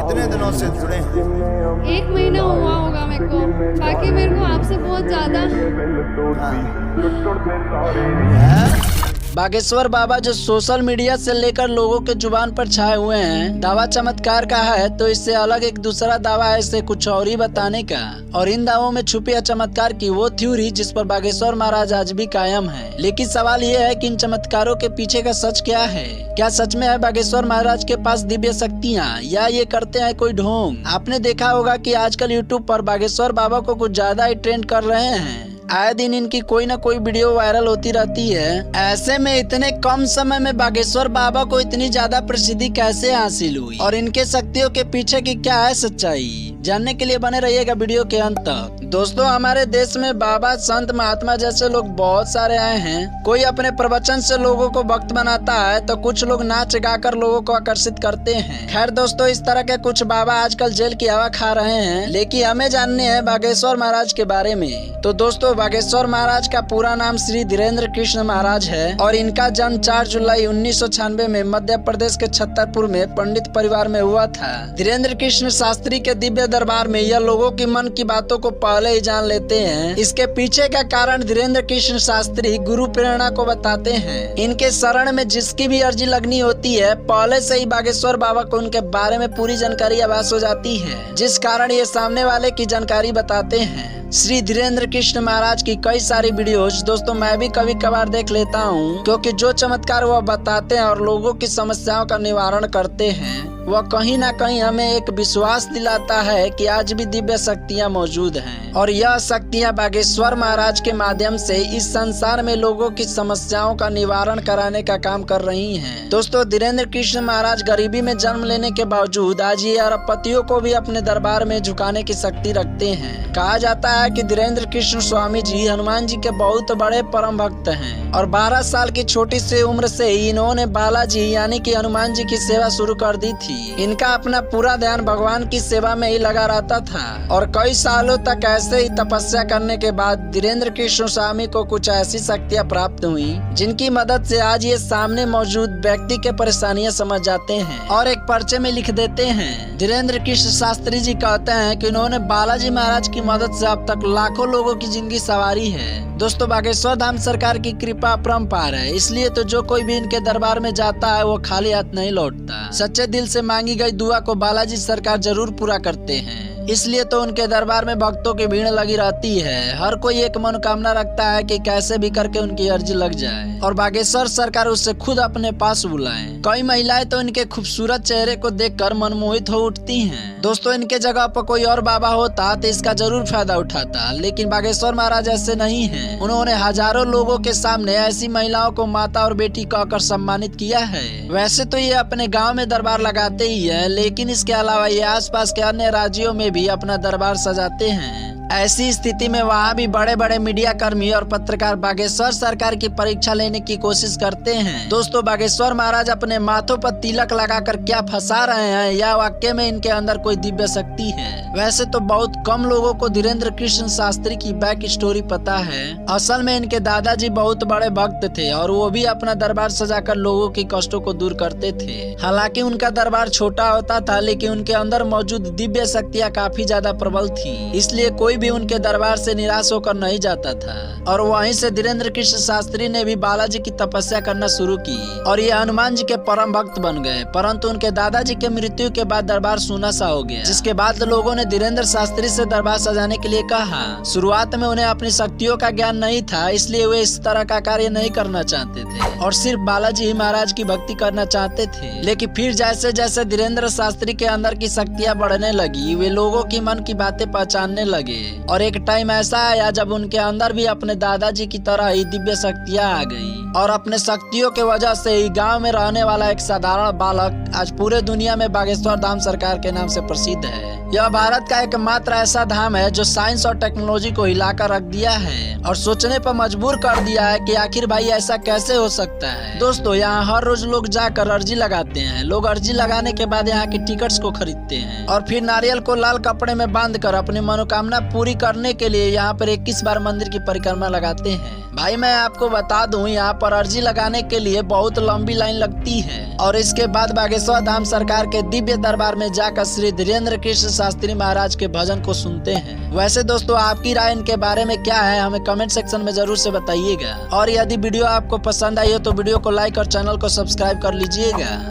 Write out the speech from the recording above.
कितने दिनों से जुड़े हैं? 1 महीना हुआ होगा मेरे को। बाकी मेरे को आपसे बहुत ज्यादा बागेश्वर बाबा जो सोशल मीडिया से लेकर लोगों के जुबान पर छाए हुए हैं, दावा चमत्कार का है तो इससे अलग एक दूसरा दावा है इसे कुछ और ही बताने का। और इन दावों में छुपी है चमत्कार की वो थ्योरी जिस पर बागेश्वर महाराज आज भी कायम है। लेकिन सवाल ये है कि इन चमत्कारों के पीछे का सच क्या है? क्या सच में है बागेश्वर महाराज के पास दिव्य शक्तियाँ या ये करते हैं कोई ढोंग? आपने देखा होगा कि आजकल यूट्यूब पर बागेश्वर बाबा को कुछ ज्यादा ही ट्रेंड कर रहे हैं। आए दिन इनकी कोई न कोई वीडियो वायरल होती रहती है। ऐसे में इतने कम समय में बागेश्वर बाबा को इतनी ज्यादा प्रसिद्धि कैसे हासिल हुई और इनके शक्तियों के पीछे की क्या है सच्चाई? जानने के लिए बने रहिएगा वीडियो के अंत तक। दोस्तों, हमारे देश में बाबा, संत, महात्मा जैसे लोग बहुत सारे आए हैं। कोई अपने प्रवचन से लोगों को भक्त बनाता है तो कुछ लोग नाच गाकर लोगों को आकर्षित करते हैं। खैर दोस्तों, इस तरह के कुछ बाबा आजकल जेल की हवा खा रहे हैं। लेकिन हमें जानने हैं बागेश्वर महाराज के बारे में। तो दोस्तों, बागेश्वर महाराज का पूरा नाम श्री धीरेन्द्र कृष्ण महाराज है और इनका जन्म 4 जुलाई 1996 में मध्य प्रदेश के छतरपुर में पंडित परिवार में हुआ था। धीरेन्द्र कृष्ण शास्त्री के दिव्य दरबार में यह लोगों की मन की बातों को पहले ही जान लेते हैं। इसके पीछे का कारण धीरेन्द्र कृष्ण शास्त्री गुरु प्रेरणा को बताते हैं। इनके शरण में जिसकी भी अर्जी लगनी होती है, पहले से ही बागेश्वर बाबा को उनके बारे में पूरी जानकारी आभास हो जाती है, जिस कारण ये सामने वाले की जानकारी बताते हैं। श्री धीरेन्द्र कृष्ण महाराज की कई सारी वीडियोज दोस्तों मैं भी कभी कभार देख लेता हूँ, क्योंकि जो चमत्कार वह बताते हैं और लोगों की समस्याओं का निवारण करते हैं, वह कहीं ना कहीं हमें एक विश्वास दिलाता है कि आज भी दिव्य शक्तियाँ मौजूद हैं और यह शक्तियाँ बागेश्वर महाराज के माध्यम से इस संसार में लोगों की समस्याओं का निवारण कराने का काम कर रही हैं। दोस्तों, धीरेन्द्र कृष्ण महाराज गरीबी में जन्म लेने के बावजूद आज ये अरबपतियों को भी अपने दरबार में झुकाने की शक्ति रखते हैं। कहा जाता है कि धीरेन्द्र कृष्ण स्वामी जी हनुमान जी के बहुत बड़े परम भक्त हैं और 12 साल की छोटी सी उम्र से ही इन्होंने बालाजी यानी कि हनुमान जी की सेवा शुरू कर दी थी। इनका अपना पूरा ध्यान भगवान की सेवा में ही लगा रहता था और कई सालों तक ऐसे ही तपस्या करने के बाद धीरेन्द्र कृष्ण स्वामी को कुछ ऐसी शक्तियाँ प्राप्त हुई जिनकी मदद से आज ये सामने मौजूद व्यक्ति के परेशानियाँ समझ जाते हैं और एक पर्चे में लिख देते हैं। धीरेन्द्र कृष्ण शास्त्री जी कहते हैं कि उन्होंने बालाजी महाराज की मदद से अब तक लाखों लोगों की जिंदगी सवारी है। दोस्तों, बागेश्वर धाम सरकार की कृपा अपरंपार है, इसलिए तो जो कोई भी इनके दरबार में जाता है वो खाली हाथ नहीं लौटता। सच्चे दिल से मांगी गई दुआ को बालाजी सरकार जरूर पूरा करते हैं, इसलिए तो उनके दरबार में भक्तों की भीड़ लगी रहती है। हर कोई एक मनोकामना रखता है कि कैसे भी करके उनकी अर्जी लग जाए और बागेश्वर सरकार उससे खुद अपने पास बुलाए। कई महिलाएं तो इनके खूबसूरत चेहरे को देखकर मनमोहित हो उठती हैं। दोस्तों, इनके जगह पर कोई और बाबा होता तो इसका जरूर फायदा उठाता, लेकिन बागेश्वर महाराज ऐसे नहीं हैं। उन्होंने हजारों लोगों के सामने ऐसी महिलाओं को माता और बेटी कहकर सम्मानित किया है। वैसे तो ये अपने गाँव में दरबार लगाते ही है, लेकिन इसके अलावा ये आसपास के अन्य राज्यों में भी अपना दरबार सजाते हैं। ऐसी स्थिति में वहाँ भी बड़े बड़े मीडिया कर्मी और पत्रकार बागेश्वर सरकार की परीक्षा लेने की कोशिश करते हैं। दोस्तों, बागेश्वर महाराज अपने माथों पर तिलक लगाकर क्या फंसा रहे हैं या वाकई में इनके अंदर कोई दिव्य शक्ति है? वैसे तो बहुत कम लोगों को धीरेन्द्र कृष्ण शास्त्री की बैक स्टोरी पता है। असल में इनके दादाजी बहुत बड़े भक्त थे और वो भी अपना दरबार सजाकर लोगों की कष्टों को दूर करते थे। हालांकि उनका दरबार छोटा होता था, लेकिन उनके अंदर मौजूद दिव्य शक्तियाँ काफी ज्यादा प्रबल थी, इसलिए कोई भी उनके दरबार से निराश होकर नहीं जाता था। और वहीं से धीरेन्द्र कृष्ण शास्त्री ने भी बालाजी की तपस्या करना शुरू की और ये हनुमान जी के परम भक्त बन गए। परंतु उनके दादाजी के मृत्यु के बाद दरबार सूना सा हो गया, जिसके बाद लोगों ने धीरेन्द्र शास्त्री से दरबार सजाने के लिए कहा। शुरुआत में उन्हें अपनी शक्तियों का ज्ञान नहीं था, इसलिए वे इस तरह का कार्य नहीं करना चाहते थे और सिर्फ बालाजी ही महाराज की भक्ति करना चाहते थे। लेकिन फिर जैसे जैसे धीरेन्द्र शास्त्री के अंदर की शक्तियाँ बढ़ने लगी, वे लोगों की मन की बातें पहचानने लगे और एक टाइम ऐसा आया जब उनके अंदर भी अपने दादाजी की तरह ही दिव्य शक्तियाँ आ गई और अपने शक्तियों के वजह से ही गांव में रहने वाला एक साधारण बालक आज पूरे दुनिया में बागेश्वर धाम सरकार के नाम से प्रसिद्ध है। यह भारत का एकमात्र ऐसा धाम है जो साइंस और टेक्नोलॉजी को हिलाकर रख दिया है और सोचने पर मजबूर कर दिया है कि आखिर भाई ऐसा कैसे हो सकता है। दोस्तों, यहाँ हर रोज लोग जाकर अर्जी लगाते हैं। लोग अर्जी लगाने के बाद यहाँ की टिकट्स को खरीदते हैं और फिर नारियल को लाल कपड़े में बांधकर अपनी मनोकामना पूरी करने के लिए यहाँ पर 21 बार मंदिर की परिक्रमा लगाते हैं। भाई मैं आपको बता दूं, यहाँ पर अर्जी लगाने के लिए बहुत लंबी लाइन लगती है और इसके बाद बागेश्वर धाम सरकार के दिव्य दरबार में जाकर श्री धीरेन्द्र कृष्ण शास्त्री महाराज के भजन को सुनते हैं। वैसे दोस्तों, आपकी राय इनके बारे में क्या है, हमें कमेंट सेक्शन में जरूर से बताइएगा। और यदि वीडियो आपको पसंद आई हो तो वीडियो को लाइक और चैनल को सब्सक्राइब कर लीजिएगा।